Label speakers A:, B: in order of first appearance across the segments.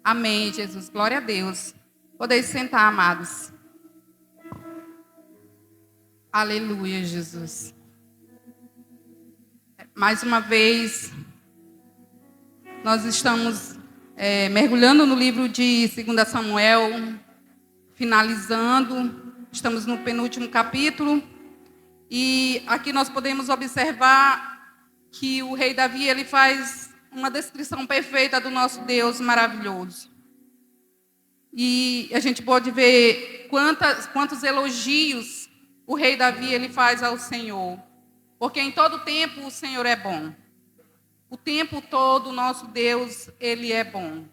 A: Amém, Jesus. Glória a Deus. Podeis sentar, amados. Aleluia, Jesus. Mais uma vez, nós estamos mergulhando no livro de 2 Samuel, finalizando. Estamos no penúltimo capítulo. E aqui nós podemos observar que o rei Davi ele faz uma descrição perfeita do nosso Deus maravilhoso. E a gente pode ver quantos elogios o rei Davi ele faz ao Senhor. Porque em todo tempo o Senhor é bom. O tempo todo o nosso Deus, ele é bom.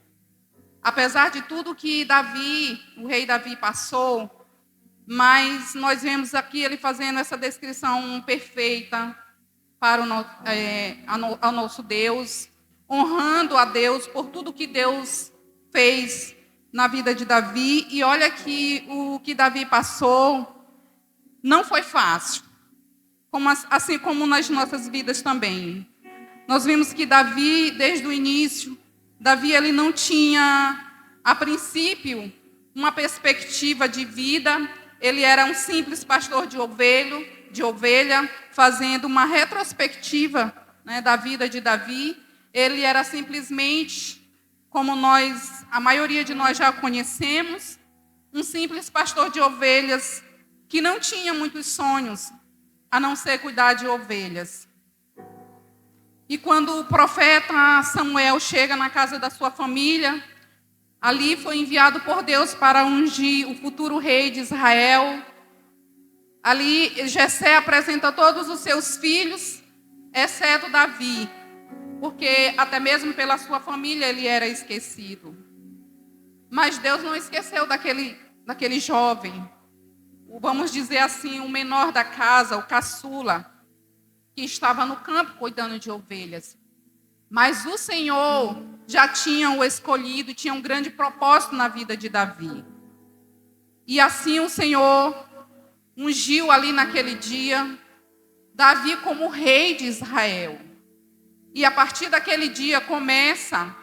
A: Apesar de tudo que o rei Davi passou, mas nós vemos aqui ele fazendo essa descrição perfeita para ao nosso Deus, honrando a Deus por tudo que Deus fez na vida de Davi. E olha que o que Davi passou não foi fácil, assim como nas nossas vidas também. Nós vimos que Davi, desde o início, Davi ele não tinha, a princípio, uma perspectiva de vida. Ele era um simples pastor de ovelha, fazendo uma retrospectiva, da vida de Davi. Ele era simplesmente, como a maioria de nós já conhecemos, um simples pastor de ovelhas que não tinha muitos sonhos, a não ser cuidar de ovelhas. E quando o profeta Samuel chega na casa da sua família, ali foi enviado por Deus para ungir o futuro rei de Israel. Ali Jessé apresenta todos os seus filhos, exceto Davi, porque até mesmo pela sua família ele era esquecido. Mas Deus não esqueceu daquele jovem, vamos dizer assim, o menor da casa, o caçula, que estava no campo cuidando de ovelhas. Mas o Senhor já tinha o escolhido, tinha um grande propósito na vida de Davi. E assim o Senhor ungiu ali naquele dia Davi como rei de Israel. E a partir daquele dia começam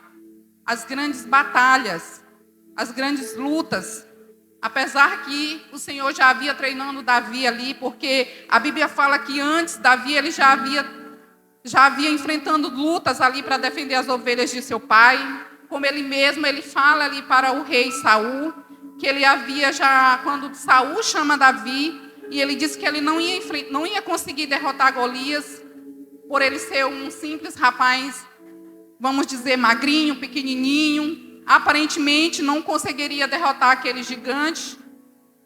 A: as grandes batalhas, as grandes lutas. Apesar que o Senhor já havia treinando Davi ali, porque a Bíblia fala que antes Davi ele já havia enfrentando lutas ali para defender as ovelhas de seu pai. Como ele fala ali para o rei Saul, que ele havia já, quando Saul chama Davi, e ele disse que ele não ia conseguir derrotar Golias, por ele ser um simples rapaz, vamos dizer, magrinho, pequenininho. Aparentemente não conseguiria derrotar aquele gigante,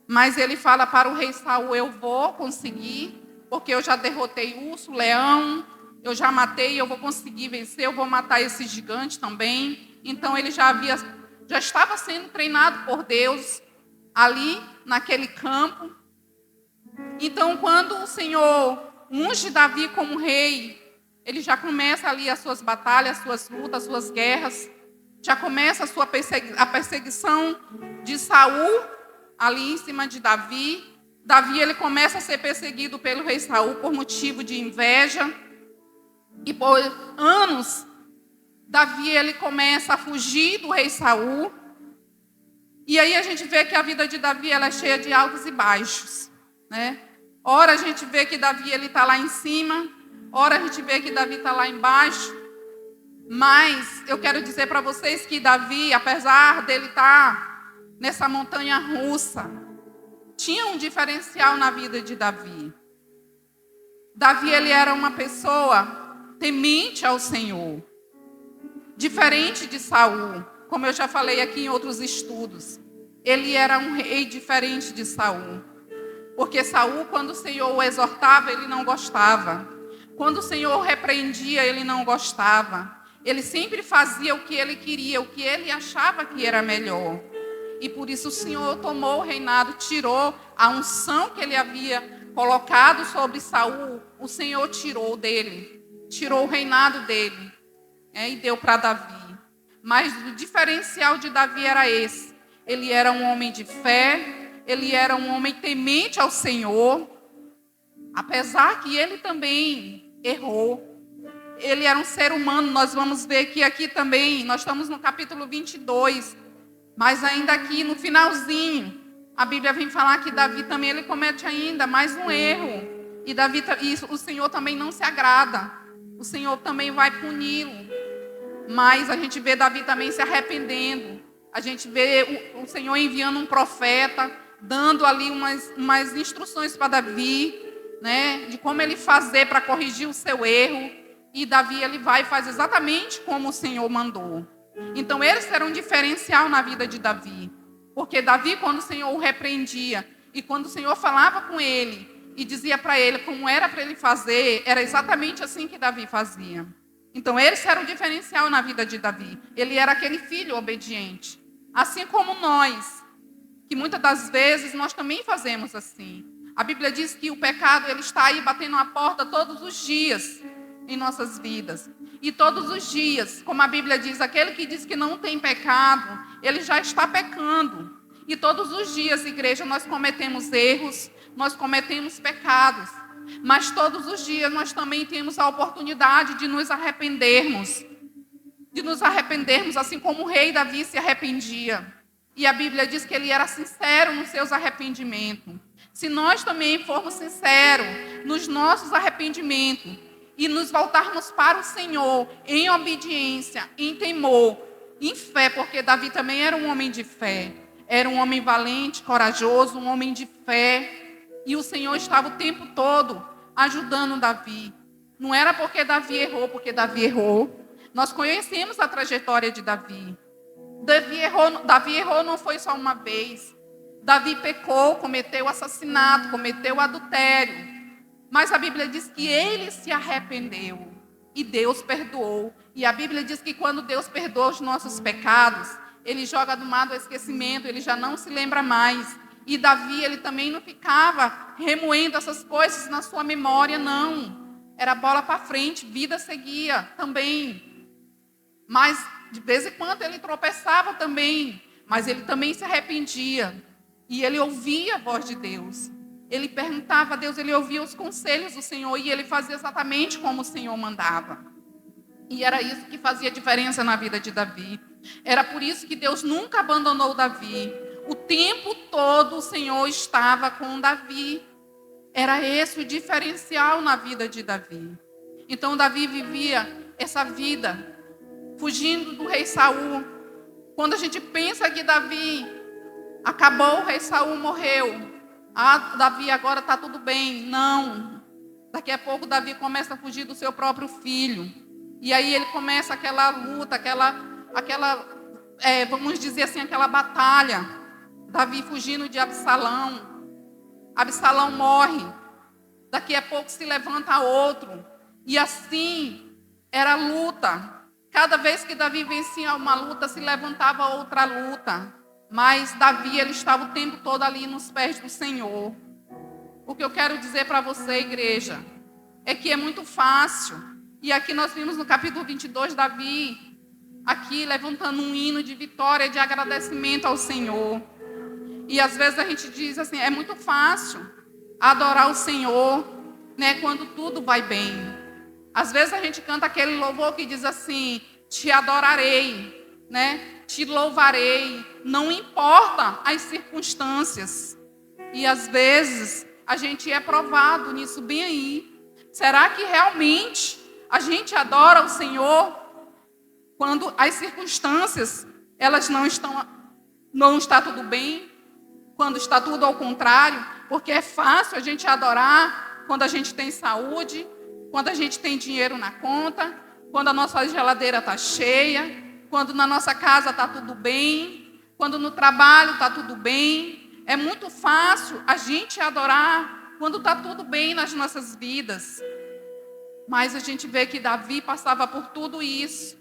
A: mas ele fala para o rei Saul: eu vou conseguir, porque eu já derrotei urso, leão, eu já matei, eu vou conseguir vencer, eu vou matar esse gigante também. Então ele já estava sendo treinado por Deus ali naquele campo. Então quando o Senhor unge Davi como rei, ele já começa ali as suas batalhas, as suas lutas, as suas guerras. Já começa a perseguição de Saul ali em cima de Davi. Davi ele começa a ser perseguido pelo rei Saul por motivo de inveja. E por anos, Davi ele começa a fugir do rei Saul. E aí a gente vê que a vida de Davi ela é cheia de altos e baixos, Ora a gente vê que Davi ele está lá em cima, ora a gente vê que Davi está lá embaixo. Mas eu quero dizer para vocês que Davi, apesar dele estar nessa montanha russa, tinha um diferencial na vida de Davi. Davi ele era uma pessoa temente ao Senhor, diferente de Saul, como eu já falei aqui em outros estudos. Ele era um rei diferente de Saul, porque Saul, quando o Senhor o exortava, ele não gostava. Quando o Senhor o repreendia, ele não gostava. Ele sempre fazia o que ele queria, o que ele achava que era melhor. E por isso o Senhor tomou o reinado, tirou a unção que ele havia colocado sobre Saul. O Senhor tirou dele, tirou o reinado dele, e deu para Davi. Mas o diferencial de Davi era esse. Ele era um homem de fé, ele era um homem temente ao Senhor. Apesar que ele também errou. ele era um ser humano. Nós vamos ver que aqui também, nós estamos no capítulo 22, mas ainda aqui no finalzinho, a Bíblia vem falar que Davi também ele comete ainda mais um erro. E o Senhor também não se agrada. O Senhor também vai puni-lo. Mas a gente vê Davi também se arrependendo. A gente vê o Senhor enviando um profeta, dando ali umas instruções para Davi, né, de como ele fazer para corrigir o seu erro. E Davi ele vai e faz exatamente como o Senhor mandou. Então esse era um diferencial na vida de Davi. Porque Davi, quando o Senhor o repreendia, e quando o Senhor falava com ele, e dizia para ele como era para ele fazer, era exatamente assim que Davi fazia. Então esse era o diferencial na vida de Davi. Ele era aquele filho obediente. Assim como nós, que muitas das vezes nós também fazemos assim. A Bíblia diz que o pecado ele está aí batendo a porta todos os dias em nossas vidas. E todos os dias, como a Bíblia diz, aquele que diz que não tem pecado, ele já está pecando. E todos os dias, igreja, nós cometemos erros, nós cometemos pecados. Mas todos os dias nós também temos a oportunidade de nos arrependermos. De nos arrependermos, assim como o rei Davi se arrependia. E a Bíblia diz que ele era sincero nos seus arrependimentos. Se nós também formos sinceros nos nossos arrependimentos, e nos voltarmos para o Senhor em obediência, em temor, em fé, porque Davi também era um homem de fé. Era um homem valente, corajoso, um homem de fé. E o Senhor estava o tempo todo ajudando Davi. Não era porque Davi errou. Nós conhecemos a trajetória de Davi. Davi errou não foi só uma vez. Davi pecou, cometeu assassinato, cometeu adultério. Mas a Bíblia diz que ele se arrependeu e Deus perdoou. E a Bíblia diz que quando Deus perdoa os nossos pecados, ele joga do mar do esquecimento, ele já não se lembra mais. E Davi, ele também não ficava remoendo essas coisas na sua memória, não. Era bola para frente, vida seguia também. Mas de vez em quando ele tropeçava também, mas ele também se arrependia. E ele ouvia a voz de Deus. Ele perguntava a Deus, ele ouvia os conselhos do Senhor e ele fazia exatamente como o Senhor mandava. E era isso que fazia diferença na vida de Davi. Era por isso que Deus nunca abandonou Davi. O tempo todo o Senhor estava com Davi. Era esse o diferencial na vida de Davi. Então Davi vivia essa vida fugindo do rei Saul. Quando a gente pensa que Davi acabou, o rei Saul morreu. Davi agora está tudo bem. Não. Daqui a pouco Davi começa a fugir do seu próprio filho. E aí ele começa aquela luta, vamos dizer assim, aquela batalha. Davi fugindo de Absalão. Absalão morre. Daqui a pouco se levanta outro. E assim era luta. Cada vez que Davi vencia uma luta, se levantava outra luta. Mas Davi, ele estava o tempo todo ali nos pés do Senhor. O que eu quero dizer para você, igreja, é que é muito fácil. E aqui nós vimos no capítulo 22, Davi, aqui levantando um hino de vitória, de agradecimento ao Senhor. E às vezes a gente diz assim, é muito fácil adorar o Senhor, né, quando tudo vai bem. Às vezes a gente canta aquele louvor que diz assim, te adorarei, né? Te louvarei, não importa as circunstâncias. E às vezes a gente é provado nisso bem aí. Será que realmente a gente adora o Senhor quando as circunstâncias elas não está tudo bem? Quando está tudo ao contrário? Porque é fácil a gente adorar quando a gente tem saúde, quando a gente tem dinheiro na conta, quando a nossa geladeira está cheia, quando na nossa casa está tudo bem, quando no trabalho está tudo bem. É muito fácil a gente adorar quando está tudo bem nas nossas vidas. Mas a gente vê que Davi passava por tudo isso.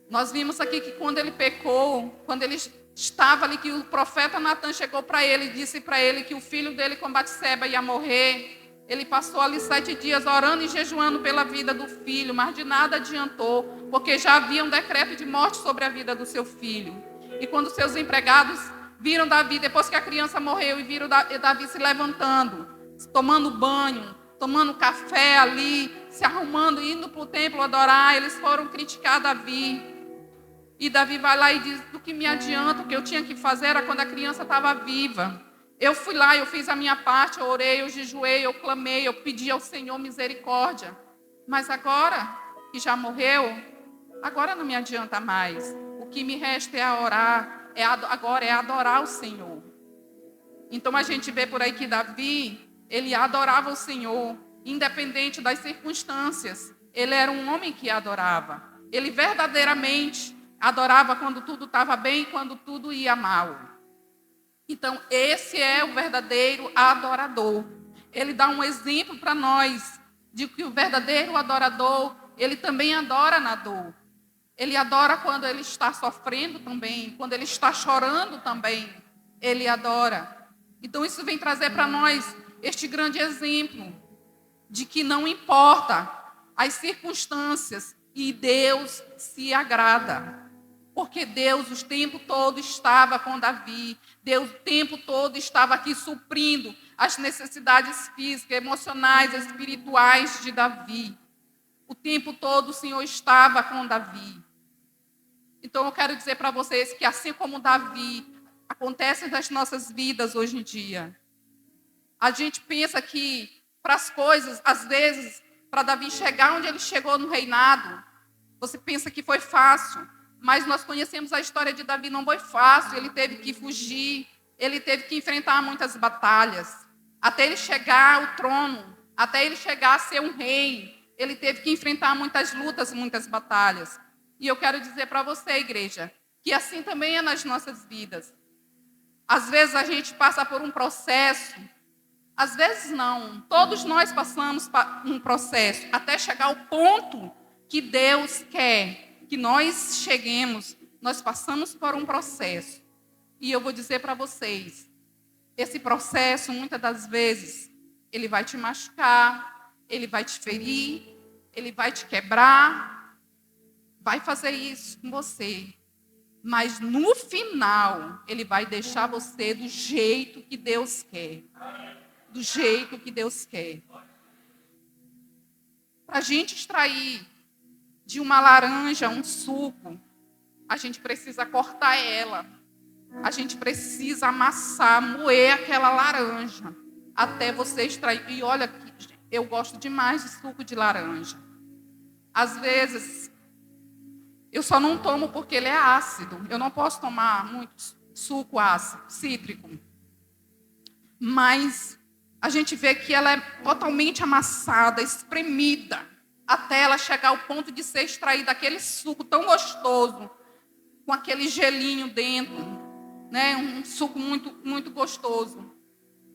A: Nós vimos aqui que quando ele pecou, quando ele estava ali, que o profeta Natan chegou para ele e disse para ele que o filho dele com Batseba ia morrer. Ele passou ali 7 dias orando e jejuando pela vida do filho, mas de nada adiantou, porque já havia um decreto de morte sobre a vida do seu filho. E quando seus empregados viram Davi, depois que a criança morreu, e viram Davi se levantando, tomando banho, tomando café ali, se arrumando, indo para o templo adorar, eles foram criticar Davi. E Davi vai lá e diz: do que me adianta, o que eu tinha que fazer era quando a criança estava viva. Eu fui lá, eu fiz a minha parte, eu orei, eu jejuei, eu clamei, eu pedi ao Senhor misericórdia. Mas agora que já morreu, agora não me adianta mais. O que me resta é orar, agora é adorar o Senhor. Então a gente vê por aí que Davi, ele adorava o Senhor, independente das circunstâncias. Ele era um homem que adorava. Ele verdadeiramente adorava quando tudo estava bem e quando tudo ia mal. Então esse é o verdadeiro adorador. Ele dá um exemplo para nós de que o verdadeiro adorador, ele também adora na dor. Ele adora quando ele está sofrendo também, quando ele está chorando também, ele adora. Então isso vem trazer para nós este grande exemplo de que não importa as circunstâncias e Deus se agrada. Porque Deus o tempo todo estava com Davi. Deus o tempo todo estava aqui suprindo as necessidades físicas, emocionais, espirituais de Davi. O tempo todo o Senhor estava com Davi. Então eu quero dizer para vocês que assim como Davi, acontece nas nossas vidas hoje em dia. A gente pensa que para as coisas, às vezes, para Davi chegar onde ele chegou no reinado, você pensa que foi fácil, mas nós conhecemos a história de Davi, não foi fácil, ele teve que fugir, ele teve que enfrentar muitas batalhas, até ele chegar ao trono, até ele chegar a ser um rei, ele teve que enfrentar muitas lutas, muitas batalhas. E eu quero dizer para você, igreja, que assim também é nas nossas vidas. Às vezes a gente passa por um processo, às vezes não, todos nós passamos por um processo, até chegar ao ponto que Deus quer que nós cheguemos, nós passamos por um processo. E eu vou dizer para vocês, esse processo, muitas das vezes, ele vai te machucar, ele vai te ferir, ele vai te quebrar, vai fazer isso com você. Mas no final, ele vai deixar você do jeito que Deus quer. Do jeito que Deus quer. Para a gente extrair de uma laranja um suco, a gente precisa cortar ela. A gente precisa amassar, moer aquela laranja, até você extrair. E olha, eu gosto demais de suco de laranja. Às vezes, eu só não tomo porque ele é ácido. Eu não posso tomar muito suco ácido, cítrico. Mas a gente vê que ela é totalmente amassada, espremida, até ela chegar ao ponto de ser extraída aquele suco tão gostoso, com aquele gelinho dentro, né? Um suco muito, muito gostoso.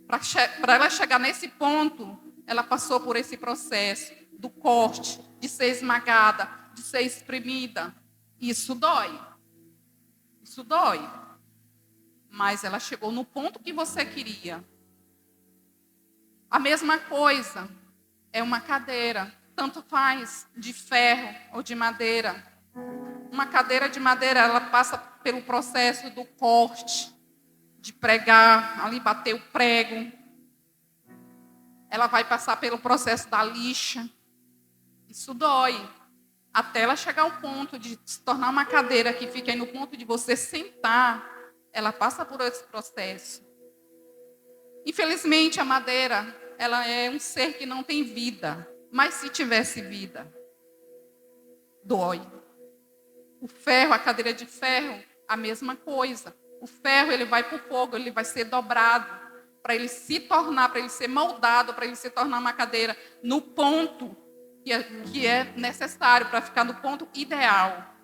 A: Para ela chegar nesse ponto, ela passou por esse processo do corte, de ser esmagada, de ser espremida. Isso dói. Isso dói. Mas ela chegou no ponto que você queria. A mesma coisa é uma cadeira, tanto faz de ferro ou de madeira. Uma cadeira de madeira, ela passa pelo processo do corte, de pregar, ali bater o prego. Ela vai passar pelo processo da lixa. Isso dói. Até ela chegar ao ponto de se tornar uma cadeira que fica aí no ponto de você sentar, ela passa por esse processo. Infelizmente, a madeira, ela é um ser que não tem vida. Mas se tivesse vida, dói. O ferro, a cadeira de ferro, a mesma coisa. O ferro, ele vai para o fogo, ele vai ser dobrado, para ele se tornar, para ele ser moldado, para ele se tornar uma cadeira no ponto que é necessário, para ficar no ponto ideal.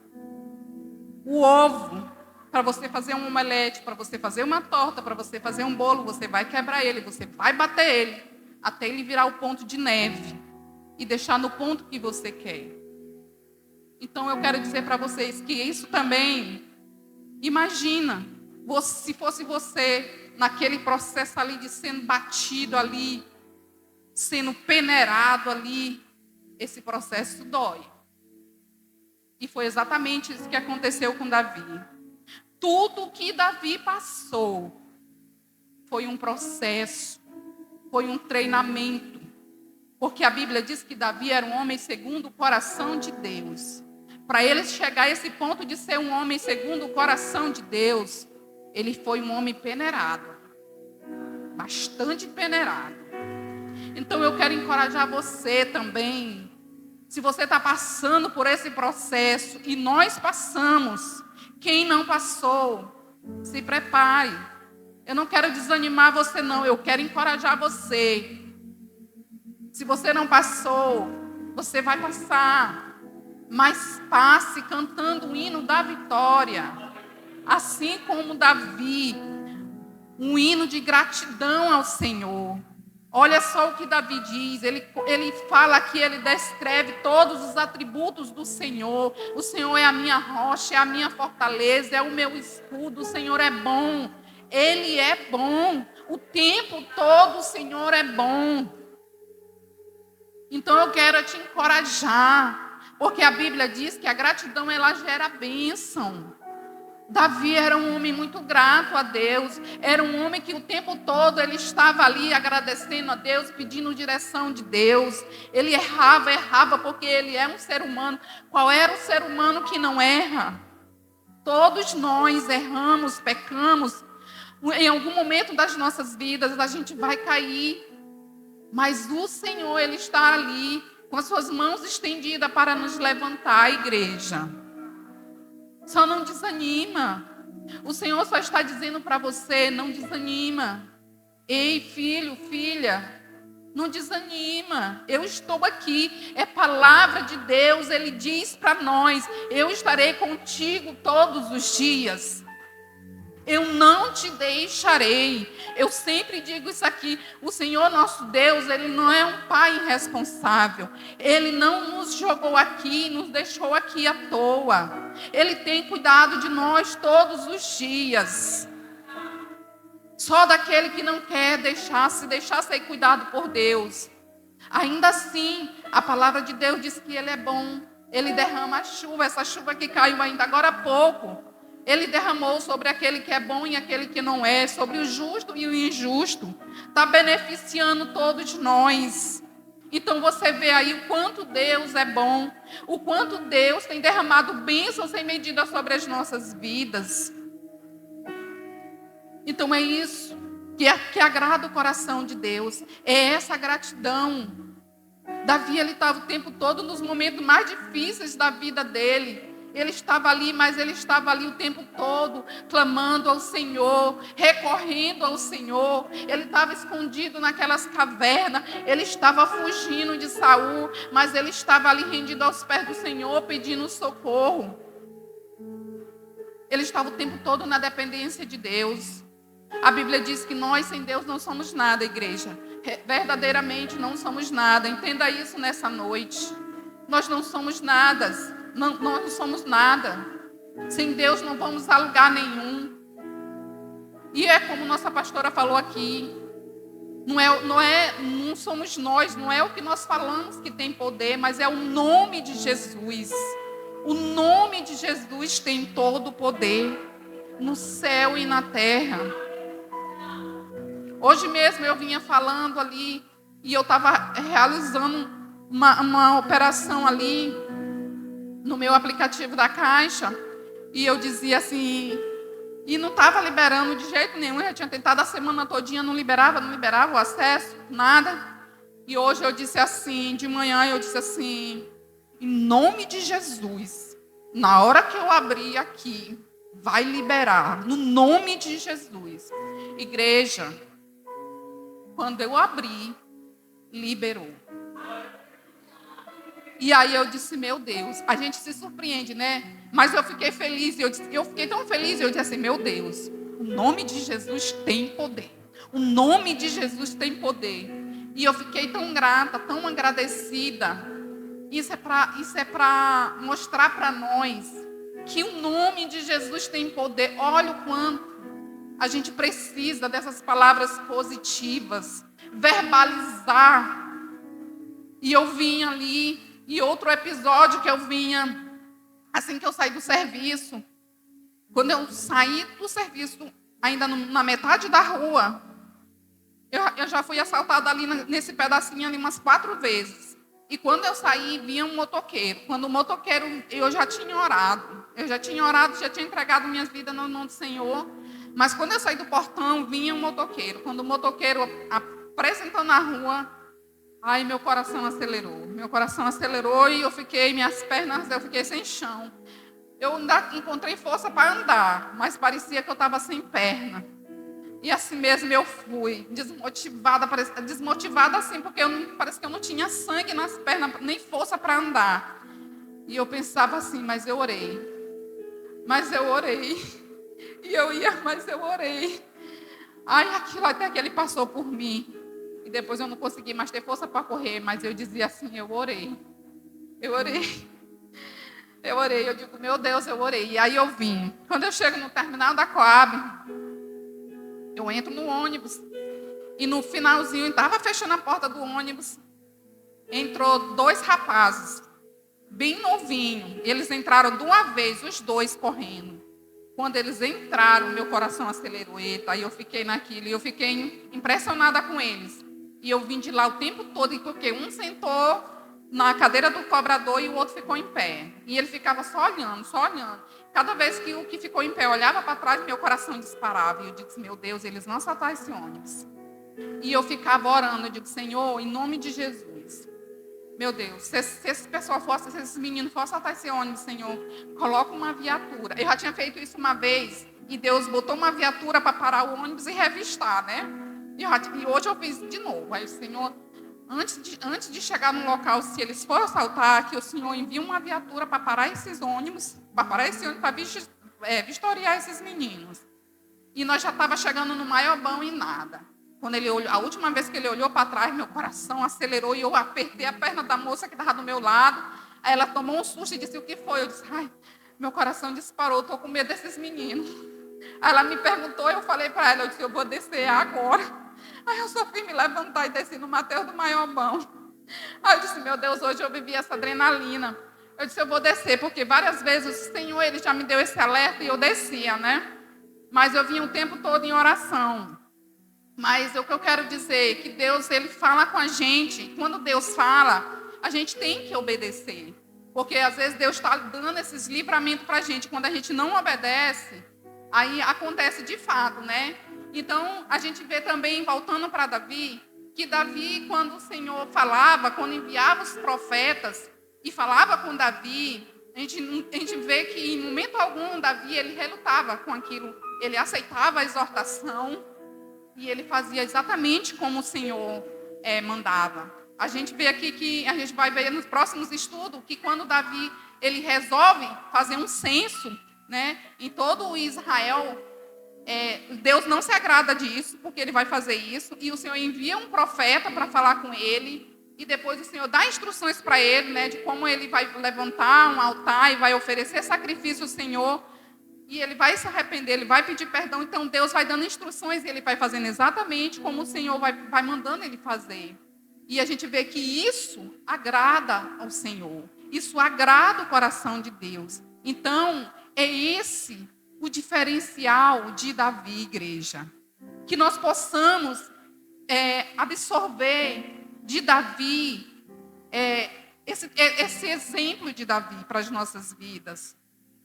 A: O ovo, para você fazer um omelete, para você fazer uma torta, para você fazer um bolo, você vai quebrar ele, você vai bater ele, até ele virar o ponto de neve e deixar no ponto que você quer. Então eu quero dizer para vocês que isso também, imagina, se fosse você naquele processo ali de sendo batido ali, sendo peneirado ali, esse processo dói. E foi exatamente isso que aconteceu com Davi. Tudo que Davi passou foi um processo, foi um treinamento. Porque a Bíblia diz que Davi era um homem segundo o coração de Deus. Para ele chegar a esse ponto de ser um homem segundo o coração de Deus, ele foi um homem peneirado. Bastante peneirado. Então eu quero encorajar você também. Se você está passando por esse processo, e nós passamos, quem não passou, se prepare. Eu não quero desanimar você não, eu quero encorajar você. Se você não passou, você vai passar. Mas passe cantando o hino da vitória. Assim como Davi, um hino de gratidão ao Senhor. Olha só o que Davi diz, ele fala aqui, ele descreve todos os atributos do Senhor. O Senhor é a minha rocha, é a minha fortaleza, é o meu escudo, o Senhor é bom. Ele é bom, o tempo todo o Senhor é bom. Então eu quero te encorajar, porque a Bíblia diz que a gratidão ela gera bênção. Davi era um homem muito grato a Deus, era um homem que o tempo todo ele estava ali agradecendo a Deus, pedindo direção de Deus. Ele errava porque ele é um ser humano. Qual era o ser humano que não erra? Todos nós erramos, pecamos. Em algum momento das nossas vidas a gente vai cair, mas o Senhor ele está ali com as suas mãos estendidas para nos levantar, igreja. Só não desanima. O Senhor só está dizendo para você, não desanima. Ei, filho, filha, não desanima. Eu estou aqui. É palavra de Deus. Ele diz para nós, eu estarei contigo todos os dias. Eu não te deixarei. Eu sempre digo isso aqui. O Senhor nosso Deus, Ele não é um pai irresponsável. Ele não nos jogou aqui, nos deixou aqui à toa. Ele tem cuidado de nós todos os dias. Só daquele que não quer se deixar ser cuidado por Deus. Ainda assim, a palavra de Deus diz que Ele é bom. Ele derrama a chuva, essa chuva que caiu ainda agora há pouco. Ele derramou sobre aquele que é bom e aquele que não é, sobre o justo e o injusto. Está beneficiando todos nós. Então você vê aí o quanto Deus é bom, o quanto Deus tem derramado bênçãos sem medida sobre as nossas vidas. Então é isso que agrada o coração de Deus, é essa gratidão. Davi ele estava o tempo todo nos momentos mais difíceis da vida dele. Ele estava ali, mas ele estava ali o tempo todo, clamando ao Senhor, recorrendo ao Senhor. Ele estava escondido naquelas cavernas, ele estava fugindo de Saul, mas ele estava ali rendido aos pés do Senhor, pedindo socorro. Ele estava o tempo todo na dependência de Deus. A Bíblia diz que nós sem Deus não somos nada, igreja. Verdadeiramente não somos nada. Entenda isso nessa noite. Nós não somos nada. Nós não somos nada. Sem Deus não vamos a lugar nenhum. E é como nossa pastora falou aqui. Não somos nós, não é o que nós falamos que tem poder, mas é o nome de Jesus. O nome de Jesus tem todo o poder no céu e na terra. Hoje mesmo eu vinha falando ali e eu estava realizando uma operação ali no meu aplicativo da Caixa, e eu dizia assim, e não estava liberando de jeito nenhum, eu já tinha tentado a semana todinha, não liberava o acesso, nada. E hoje eu disse assim, de manhã eu disse assim, em nome de Jesus, na hora que eu abrir aqui, vai liberar, no nome de Jesus. Igreja, quando eu abri, liberou. E aí eu disse, meu Deus, a gente se surpreende, né? Mas eu fiquei feliz, eu fiquei tão feliz, eu disse assim, meu Deus, o nome de Jesus tem poder. O nome de Jesus tem poder. E eu fiquei tão grata, tão agradecida. Isso é para mostrar para nós que o nome de Jesus tem poder. Olha o quanto a gente precisa dessas palavras positivas, verbalizar. E eu vinha ali. E outro episódio que eu vinha, assim que eu saí do serviço, quando eu saí do serviço, ainda na metade da rua, Eu já fui assaltada ali nesse pedacinho ali umas 4 vezes. E quando eu saí, vinha um motoqueiro. Quando o motoqueiro, eu já tinha orado. Já tinha entregado minha vida na mão do Senhor. Mas quando eu saí do portão, vinha um motoqueiro. Quando o motoqueiro apresentou na rua, aí meu coração acelerou. Meu coração acelerou e minhas pernas, eu fiquei sem chão. Eu ainda encontrei força para andar, mas parecia que eu estava sem perna. E assim mesmo eu fui, desmotivada assim, porque parece que eu não tinha sangue nas pernas, nem força para andar. E eu pensava assim, mas eu orei. E eu ia, mas eu orei. Ai, aquilo até que ele passou por mim. E depois eu não consegui mais ter força para correr, mas eu dizia assim, eu orei. Eu digo, meu Deus, eu orei. E aí eu vim. Quando eu chego no terminal da Coab, eu entro no ônibus. E no finalzinho, estava fechando a porta do ônibus. Entrou 2 rapazes, bem novinhos. Eles entraram de uma vez, os 2 correndo. Quando eles entraram, meu coração acelerou. Eita, aí eu fiquei naquilo. E eu fiquei impressionada com eles. E eu vim de lá o tempo todo, porque um sentou na cadeira do cobrador e o outro ficou em pé. E ele ficava só olhando, só olhando. Cada vez que o que ficou em pé olhava para trás, meu coração disparava. E eu disse, meu Deus, eles vão assaltar esse ônibus. E eu ficava orando, eu digo, Senhor, em nome de Jesus. Meu Deus, se esse pessoal fosse, se esses meninos fossem assaltar esse ônibus, Senhor, coloca uma viatura. Eu já tinha feito isso uma vez, e Deus botou uma viatura para parar o ônibus e revistar, né? E hoje eu fiz de novo. Aí o Senhor, antes de chegar no local, se eles forem assaltar, que o Senhor envie uma viatura para parar esses ônibus, para vistoriar esses meninos. E nós já estávamos chegando no Maiobão e nada. Quando ele olhou, a última vez que ele olhou para trás, meu coração acelerou e eu apertei a perna da moça que estava do meu lado. Aí ela tomou um susto e disse, o que foi? Eu disse, ai, meu coração disparou, estou com medo desses meninos. Aí ela me perguntou, eu falei para ela, eu disse, eu vou descer agora. Aí eu só fui me levantar e desci no Mateus do Maiobão. Aí eu disse, meu Deus, hoje eu vivi essa adrenalina. Eu disse, eu vou descer, porque várias vezes o Senhor, Ele já me deu esse alerta e eu descia, né? Mas eu vinha o tempo todo em oração. Mas o que eu quero dizer é que Deus, Ele fala com a gente. Quando Deus fala, a gente tem que obedecer. Porque às vezes Deus está dando esses livramentos para a gente. Quando a gente não obedece, aí acontece de fato, né? Então, a gente vê também, voltando para Davi, que Davi, quando o Senhor falava, quando enviava os profetas e falava com Davi, a gente vê que em momento algum Davi, ele relutava com aquilo. Ele aceitava a exortação. E ele fazia exatamente como o Senhor mandava. A gente vê aqui que a gente vai ver nos próximos estudos que quando Davi ele resolve fazer um censo, né, em todo o Israel, Deus não se agrada disso, porque ele vai fazer isso, e o Senhor envia um profeta para falar com ele, e depois o Senhor dá instruções para ele, né, de como ele vai levantar um altar e vai oferecer sacrifício ao Senhor. E ele vai se arrepender, ele vai pedir perdão. Então Deus vai dando instruções e ele vai fazendo exatamente como o Senhor vai mandando ele fazer. E a gente vê que isso agrada ao Senhor. Isso agrada o coração de Deus. Então, é esse o diferencial de Davi, igreja. Que nós possamos absorver de Davi esse exemplo de Davi para as nossas vidas.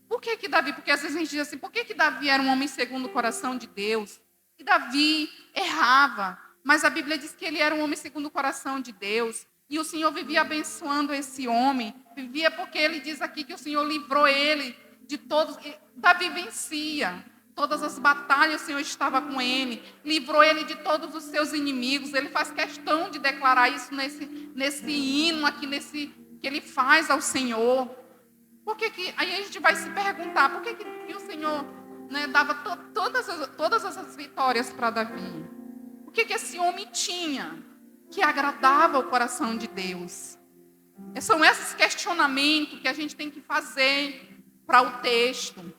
A: Por que Davi? Porque às vezes a gente diz assim, por que Davi era um homem segundo o coração de Deus? E Davi errava, mas a Bíblia diz que ele era um homem segundo o coração de Deus. E o Senhor vivia abençoando esse homem, vivia porque ele diz aqui que o Senhor livrou ele de todos. Davi vencia, todas as batalhas o Senhor estava com ele, livrou ele de todos os seus inimigos. Ele faz questão de declarar isso nesse hino aqui, que ele faz ao Senhor. Aí a gente vai se perguntar, por que o Senhor, né, dava todas essas vitórias para Davi? O que esse homem tinha que agradava o coração de Deus? São esses questionamentos que a gente tem que fazer para o texto.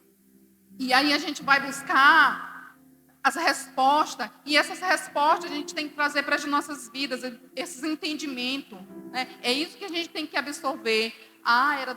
A: E aí a gente vai buscar as respostas, e essas respostas a gente tem que trazer para as nossas vidas, esses entendimentos, né? É isso que a gente tem que absorver.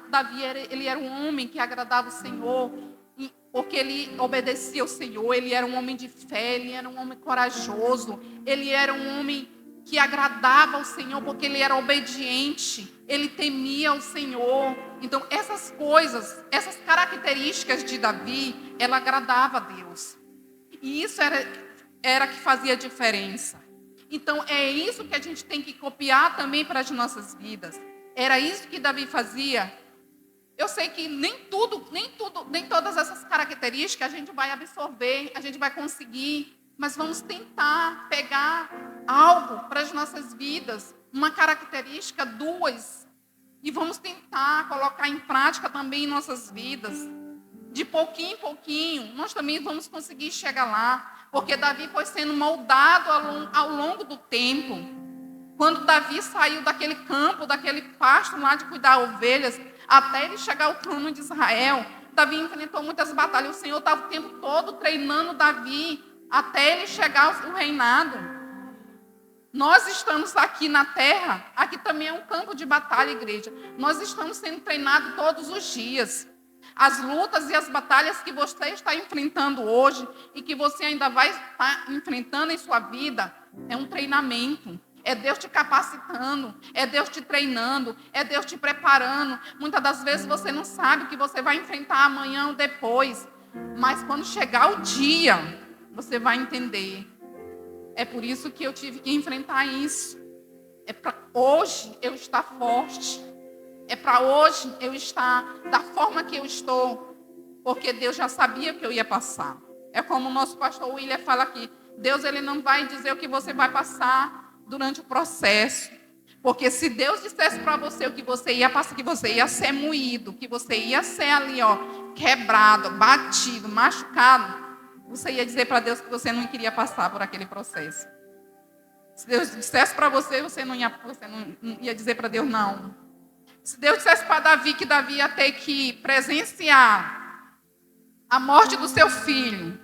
A: Davi, ele era um homem que agradava o Senhor. E porque ele obedecia ao Senhor, ele era um homem de fé, ele era um homem corajoso, ele era um homem que agradava ao Senhor, porque ele era obediente, ele temia ao Senhor. Então, essas coisas, essas características de Davi, ela agradava a Deus. E isso era que fazia diferença. Então, é isso que a gente tem que copiar também para as nossas vidas. Era isso que Davi fazia. Eu sei que nem todas essas características a gente vai absorver, a gente vai conseguir, mas vamos tentar pegar algo para as nossas vidas, uma característica, duas, e vamos tentar colocar em prática também em nossas vidas. De pouquinho em pouquinho, nós também vamos conseguir chegar lá, porque Davi foi sendo moldado ao longo do tempo. Quando Davi saiu daquele campo, daquele pasto lá de cuidar ovelhas, até ele chegar ao trono de Israel, Davi enfrentou muitas batalhas. O Senhor estava o tempo todo treinando Davi até ele chegar ao reinado. Nós estamos aqui na terra, aqui também é um campo de batalha, igreja. Nós estamos sendo treinados todos os dias. As lutas e as batalhas que você está enfrentando hoje e que você ainda vai estar enfrentando em sua vida, é um treinamento. É Deus te capacitando, é Deus te treinando, é Deus te preparando. Muitas das vezes você não sabe o que você vai enfrentar amanhã ou depois. Mas quando chegar o dia, você vai entender. É por isso que eu tive que enfrentar isso. É para hoje eu estar forte. É para hoje eu estar da forma que eu estou. Porque Deus já sabia que eu ia passar. É como o nosso pastor William fala aqui. Deus ele não vai dizer o que você vai passar durante o processo. Porque se Deus dissesse para você o que você ia passar, que você ia ser moído, que você ia ser ali, quebrado, batido, machucado, você ia dizer para Deus que você não queria passar por aquele processo. Se Deus dissesse para você, você não ia dizer para Deus não. Se Deus dissesse para Davi que Davi ia ter que presenciar a morte do seu filho,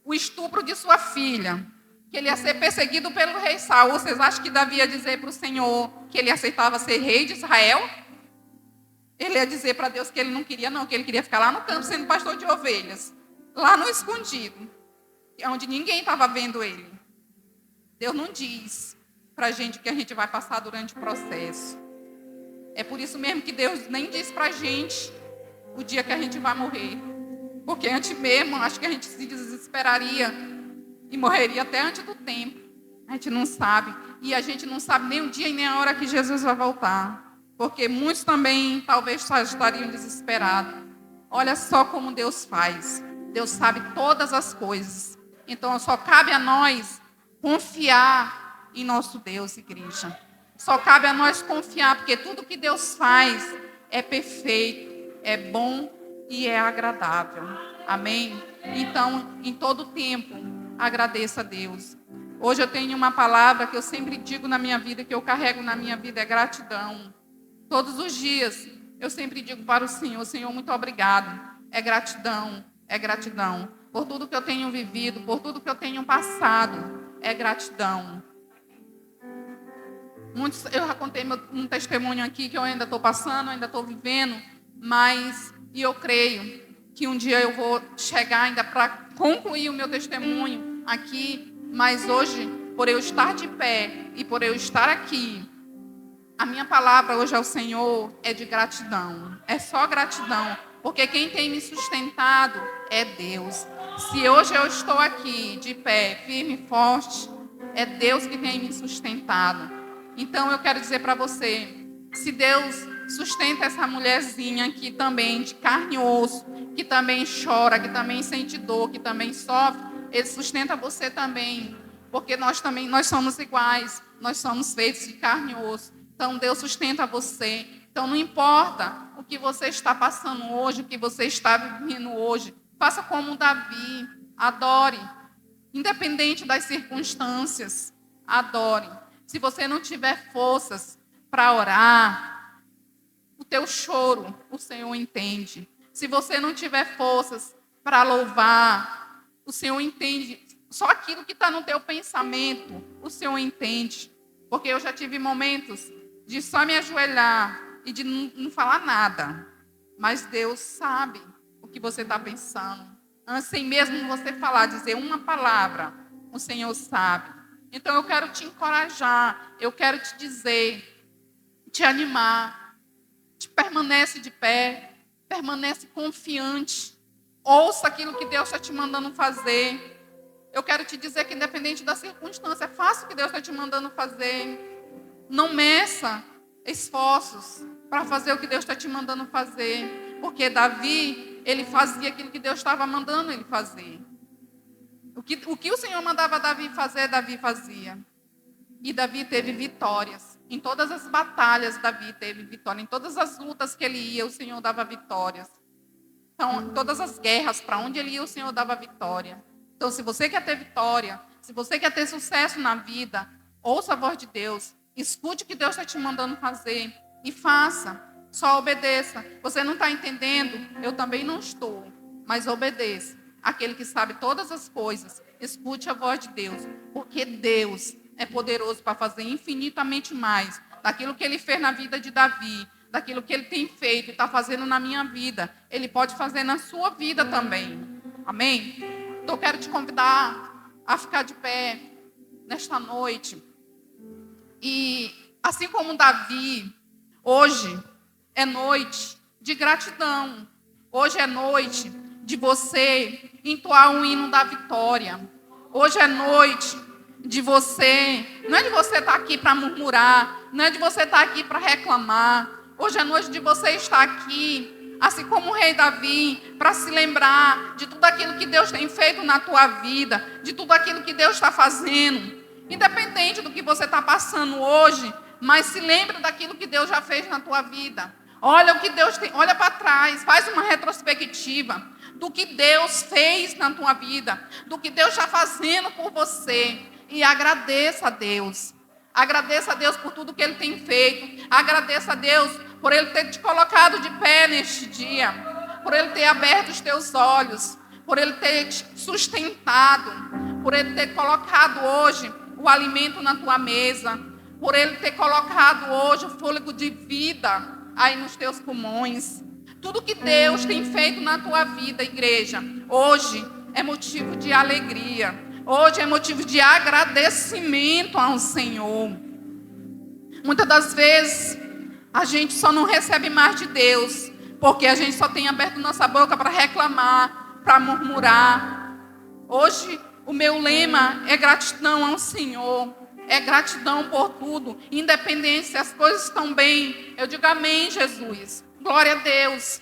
A: o estupro de sua filha, que ele ia ser perseguido pelo rei Saul, vocês acham que Davi ia dizer para o Senhor que ele aceitava ser rei de Israel? Ele ia dizer para Deus que ele não queria, não, que ele queria ficar lá no campo sendo pastor de ovelhas, lá no escondido, onde ninguém estava vendo ele. Deus não diz para a gente o que a gente vai passar durante o processo. É por isso mesmo que Deus nem diz para a gente o dia que a gente vai morrer. Porque antes mesmo, acho que a gente se desesperaria e morreria até antes do tempo. A gente não sabe. E a gente não sabe nem o dia e nem a hora que Jesus vai voltar. Porque muitos também talvez só estariam desesperados. Olha só como Deus faz. Deus sabe todas as coisas. Então só cabe a nós confiar em nosso Deus, igreja. Só cabe a nós confiar, porque tudo que Deus faz é perfeito, é bom e é agradável. Amém? Então, em todo tempo, agradeça a Deus. Hoje eu tenho uma palavra que eu sempre digo na minha vida, que eu carrego na minha vida, é gratidão. Todos os dias, eu sempre digo para o Senhor, muito obrigado. É gratidão por tudo que eu tenho vivido, por tudo que eu tenho passado. É gratidão. Eu já contei um testemunho aqui que eu ainda estou passando, ainda estou vivendo, e eu creio que um dia eu vou chegar ainda para concluir o meu testemunho aqui, mas hoje, por eu estar de pé e por eu estar aqui, a minha palavra hoje ao Senhor é de gratidão, é só gratidão, porque quem tem me sustentado é Deus. Se hoje eu estou aqui de pé, firme e forte, é Deus que tem me sustentado. Então eu quero dizer para você, se Deus sustenta essa mulherzinha aqui também, de carne e osso, que também chora, que também sente dor, que também sofre, Ele sustenta você também, porque nós somos iguais, nós somos feitos de carne e osso. Então Deus sustenta você. Então não importa o que você está passando hoje, o que você está vivendo hoje, faça como Davi, adore, independente das circunstâncias, adore. Se você não tiver forças para orar, o teu choro, o Senhor entende. Se você não tiver forças para louvar, o Senhor entende. Só aquilo que está no teu pensamento, o Senhor entende. Porque eu já tive momentos de só me ajoelhar e de não falar nada. Mas Deus sabe o que você está pensando. sem mesmo você falar, dizer uma palavra, o Senhor sabe. Então eu quero te encorajar, eu quero te dizer, te animar, permanece de pé, permanece confiante, ouça aquilo que Deus está te mandando fazer. Eu quero te dizer que independente da circunstância, faça o que Deus está te mandando fazer. Não meça esforços para fazer o que Deus está te mandando fazer. Porque Davi, ele fazia aquilo que Deus estava mandando ele fazer. O que o Senhor mandava Davi fazer, Davi fazia. E Davi teve vitórias. Em todas as batalhas, Davi teve vitória. Em todas as lutas que ele ia, o Senhor dava vitórias. Então, todas as guerras, para onde ele ia, o Senhor dava vitória. Então, se você quer ter vitória, se você quer ter sucesso na vida, ouça a voz de Deus. Escute o que Deus está te mandando fazer e faça. Só obedeça. Você não está entendendo? Eu também não estou. Mas obedeça. Aquele que sabe todas as coisas, escute a voz de Deus. Porque Deus é poderoso para fazer infinitamente mais daquilo que Ele fez na vida de Davi, daquilo que Ele tem feito e está fazendo na minha vida. Ele pode fazer na sua vida também. Amém? Então eu quero te convidar a ficar de pé nesta noite. E assim como Davi, hoje é noite de gratidão. Hoje é noite de você entoar um hino da vitória. Hoje é noite de você, não é de você estar aqui para murmurar, não é de você estar aqui para reclamar. Hoje é noite de você estar aqui, assim como o rei Davi, para se lembrar de tudo aquilo que Deus tem feito na tua vida, de tudo aquilo que Deus está fazendo. Independente do que você está passando hoje, mas se lembre daquilo que Deus já fez na tua vida. Olha o que Deus tem, olha para trás, faz uma retrospectiva do que Deus fez na tua vida, do que Deus está fazendo por você. E agradeça a Deus. Agradeça a Deus por tudo que Ele tem feito. Agradeça a Deus por Ele ter te colocado de pé neste dia. Por Ele ter aberto os teus olhos. Por Ele ter te sustentado. Por Ele ter colocado hoje o alimento na tua mesa. Por Ele ter colocado hoje o fôlego de vida aí nos teus pulmões. Tudo que Deus tem feito na tua vida, igreja, hoje é motivo de alegria. Hoje é motivo de agradecimento ao Senhor. Muitas das vezes, a gente só não recebe mais de Deus, porque a gente só tem aberto nossa boca para reclamar, para murmurar. Hoje, o meu lema é gratidão ao Senhor. É gratidão por tudo. Independente se as coisas estão bem. Eu digo amém, Jesus. Glória a Deus.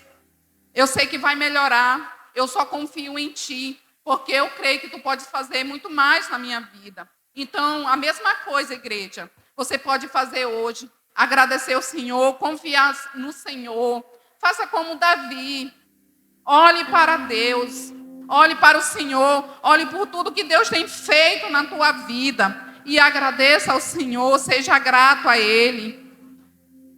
A: Eu sei que vai melhorar. Eu só confio em Ti. Porque eu creio que Tu podes fazer muito mais na minha vida. Então, a mesma coisa, igreja. Você pode fazer hoje. Agradecer ao Senhor. Confiar no Senhor. Faça como Davi. Olhe para Deus. Olhe para o Senhor. Olhe por tudo que Deus tem feito na tua vida. E agradeça ao Senhor. Seja grato a Ele.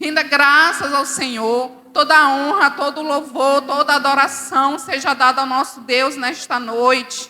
A: Renda graças ao Senhor. Toda a honra, todo o louvor, toda a adoração seja dada ao nosso Deus nesta noite.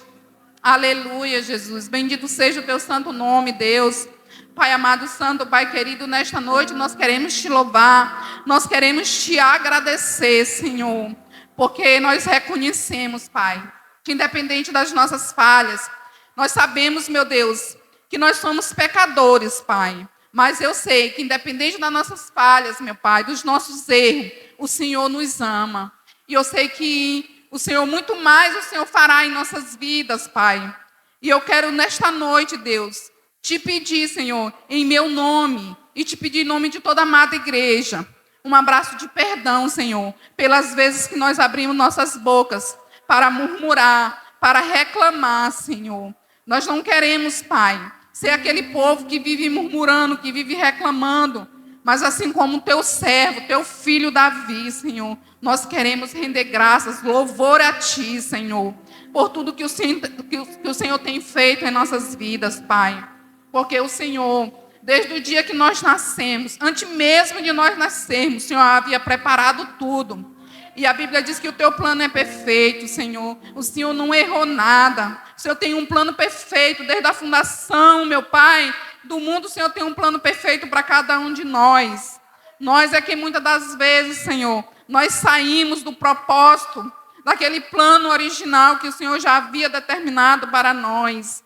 A: Aleluia, Jesus. Bendito seja o Teu santo nome, Deus. Pai amado, santo, Pai querido, nesta noite nós queremos Te louvar. Nós queremos Te agradecer, Senhor. Porque nós reconhecemos, Pai, que independente das nossas falhas, nós sabemos, meu Deus, que nós somos pecadores, Pai. Mas eu sei que independente das nossas falhas, meu Pai, dos nossos erros, o Senhor nos ama. E eu sei que o Senhor, muito mais o Senhor fará em nossas vidas, Pai. E eu quero nesta noite, Deus, Te pedir, Senhor, em meu nome, e Te pedir em nome de toda a amada igreja, um abraço de perdão, Senhor, pelas vezes que nós abrimos nossas bocas para murmurar, para reclamar, Senhor. Nós não queremos, Pai, ser aquele povo que vive murmurando, que vive reclamando. Mas assim como o Teu servo, Teu filho Davi, Senhor, nós queremos render graças, louvor a Ti, Senhor, por tudo que o Senhor tem feito em nossas vidas, Pai. Porque o Senhor, desde o dia que nós nascemos, antes mesmo de nós nascermos, o Senhor havia preparado tudo. E a Bíblia diz que o Teu plano é perfeito, Senhor. O Senhor não errou nada. O Senhor tem um plano perfeito desde a fundação, meu Pai, do mundo. O Senhor tem um plano perfeito para cada um de nós. Nós é que muitas das vezes, Senhor, nós saímos do propósito daquele plano original que o Senhor já havia determinado para nós.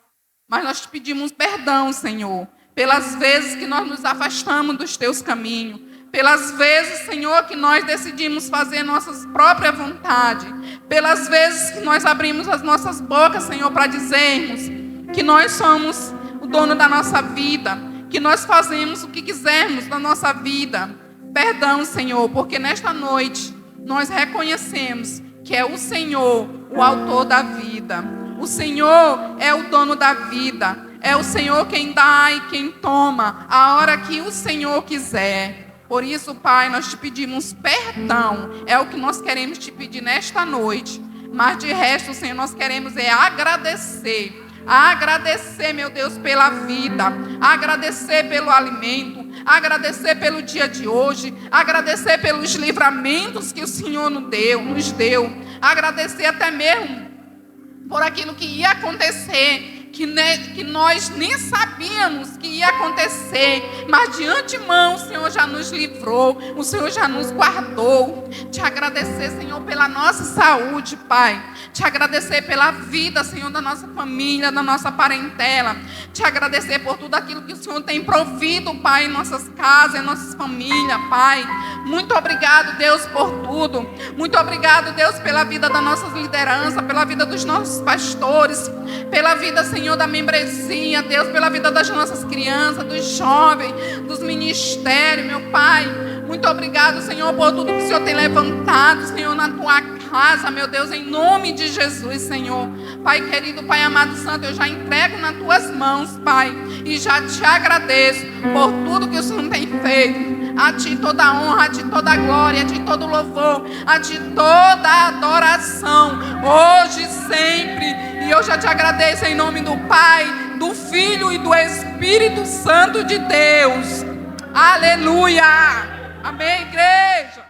A: Mas nós te pedimos perdão, Senhor, pelas vezes que nós nos afastamos dos teus caminhos, pelas vezes, Senhor, que nós decidimos fazer nossas próprias vontades, pelas vezes que nós abrimos as nossas bocas, Senhor, para dizermos que nós somos o dono da nossa vida, que nós fazemos o que quisermos da nossa vida. Perdão, Senhor, porque nesta noite nós reconhecemos que é o Senhor o autor da vida. O Senhor é o dono da vida. É o Senhor quem dá e quem toma a hora que o Senhor quiser. Por isso, Pai, nós te pedimos perdão. É o que nós queremos te pedir nesta noite. Mas de resto, Senhor, nós queremos agradecer. Agradecer, meu Deus, pela vida. Agradecer pelo alimento. Agradecer pelo dia de hoje. Agradecer pelos livramentos que o Senhor nos deu. Agradecer até mesmo por aquilo que ia acontecer, que nós nem sabíamos que ia acontecer, mas de antemão o Senhor já nos livrou, o Senhor já nos guardou. Te agradecer, Senhor, pela nossa saúde, Pai. Te agradecer pela vida, Senhor, da nossa família, da nossa parentela. Te agradecer por tudo aquilo que o Senhor tem provido, Pai, em nossas casas, em nossas famílias, Pai. Muito obrigado, Deus, por tudo. Muito obrigado, Deus, pela vida da nossa liderança, pela vida dos nossos pastores, pela vida, Senhor, da membresia, Deus, pela vida das nossas crianças, dos jovens, dos ministérios, meu Pai. Muito obrigado, Senhor, por tudo que o Senhor tem levantado, Senhor, na tua casa, meu Deus, em nome de Jesus, Senhor. Pai querido, Pai amado santo, eu já entrego nas tuas mãos, Pai, e já te agradeço por tudo que o Senhor tem feito. A ti toda a honra, a ti toda a glória, a ti todo o louvor, a ti toda a adoração, hoje e sempre. E eu já te agradeço em nome do Pai, do Filho e do Espírito Santo de Deus. Aleluia! Amém, igreja!